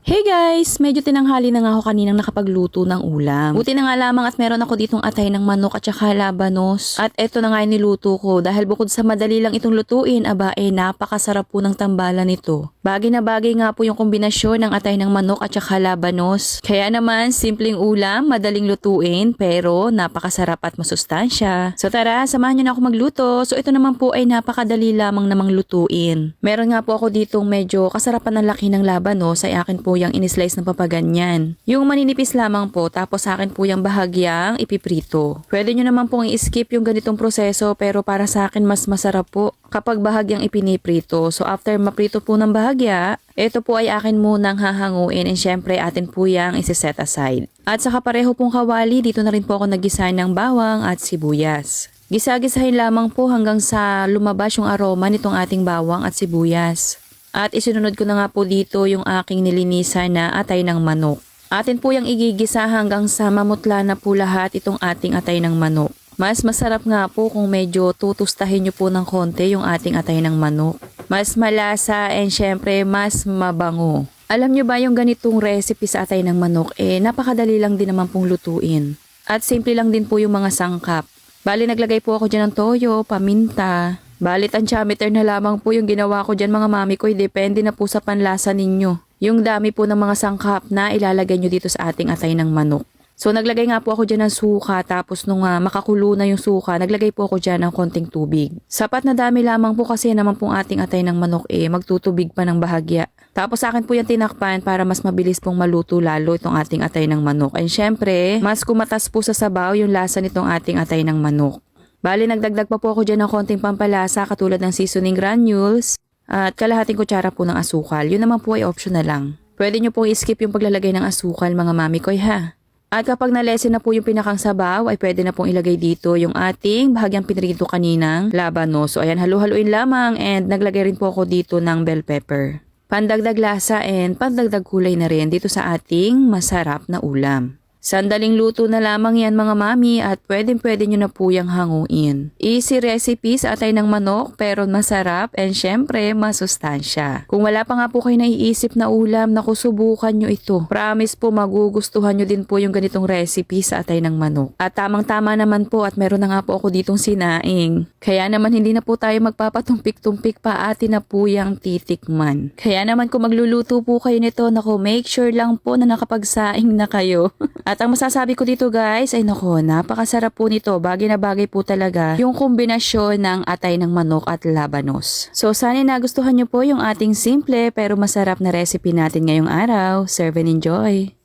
Hey guys! Medyo tinanghali na nga ako kaninang nakapagluto ng ulam. Buti na nga lamang at meron ako ditong atay ng manok at saka labanos. At eto na nga yung niluto ko dahil bukod sa madali lang itong lutuin, napakasarap po ng tambalan nito. Bagay na bagay nga po yung kombinasyon ng atay ng manok at saka labanos. Kaya naman, simpleng ulam, madaling lutuin, pero napakasarap at masustansya. So tara, samahan nyo na ako magluto. So ito naman po ay napakadali lamang namang lutuin. Meron nga po ako ditong medyo kasarapan ng laki ng labanos ay akin po yung in-slice na papaganyan. Yung maninipis lamang po, tapos sa akin po yung bahagyang ipiprito. Pwede nyo naman pong i-skip yung ganitong proseso, pero para sa akin mas masarap po kapag bahagyang ipiniprito. So after maprito po ng bahagya, ito po ay akin munang hahanguin and syempre atin po yung isi-set aside. At sa kapareho pong kawali, dito na rin po ako nag-gisa ng bawang at sibuyas. Gisa-gisahin lamang po hanggang sa lumabas yung aroma nitong ating bawang at sibuyas. At isinunod ko na nga po dito yung aking nilinisan na atay ng manok. Atin po yung igigisa hanggang sa mamutla na po lahat itong ating atay ng manok. Mas masarap nga po kung medyo tutustahin nyo po ng konti yung ating atay ng manok. Mas malasa and syempre mas mabango. Alam nyo ba yung ganitong recipe sa atay ng manok napakadali lang din naman pong lutuin. At simple lang din po yung mga sangkap. Bali naglagay po ako dyan ng toyo, paminta. Balit ang tiyameter na lamang po yung ginawa ko dyan mga mami ko, depende na po sa panlasa ninyo. Yung dami po ng mga sangkap na ilalagay nyo dito sa ating atay ng manok. So naglagay nga po ako dyan ng suka, tapos nung makakulo na yung suka, naglagay po ako dyan ng konting tubig. Sapat na dami lamang po kasi naman pong ating atay ng manok magtutubig pa ng bahagya. Tapos sa akin po yung tinakpan para mas mabilis pong maluto lalo itong ating atay ng manok. And syempre, mas kumatas po sa sabaw yung lasa nitong ating atay ng manok. Bali, nagdagdag pa po ako dyan ng konting pampalasa katulad ng seasoning granules at kalahating kutsara po ng asukal. Yun naman po ay optional lang. Pwede nyo pong i-skip yung paglalagay ng asukal mga mami koy ha. At kapag nalesen na po yung pinakang sabaw ay pwede na pong ilagay dito yung ating bahagyang pinrito kaninang labanos. So ayan, halu-haluin lamang and naglagay rin po ako dito ng bell pepper. Pandagdag lasa and pandagdag kulay na rin dito sa ating masarap na ulam. Sandaling luto na lamang yan mga mami at pwede nyo na po yung hanguin. Easy recipe sa atay ng manok pero masarap and syempre masustansya. Kung wala pa nga po kayo naiisip na ulam, naku subukan nyo ito. Promise po magugustuhan nyo din po yung ganitong recipe sa atay ng manok. At tamang-tama naman po at meron na nga po ako ditong sinaing. Kaya naman hindi na po tayo magpapatumpik-tumpik pa, atin na po yung titikman. Kaya naman kung magluluto po kayo nito, naku make sure lang po na nakapagsaing na kayo. At ang masasabi ko dito guys ay nako, napakasarap po nito. Bagay na bagay po talaga yung kombinasyon ng atay ng manok at labanos. So sana nagustuhan nyo po yung ating simple pero masarap na recipe natin ngayong araw. Serve and enjoy!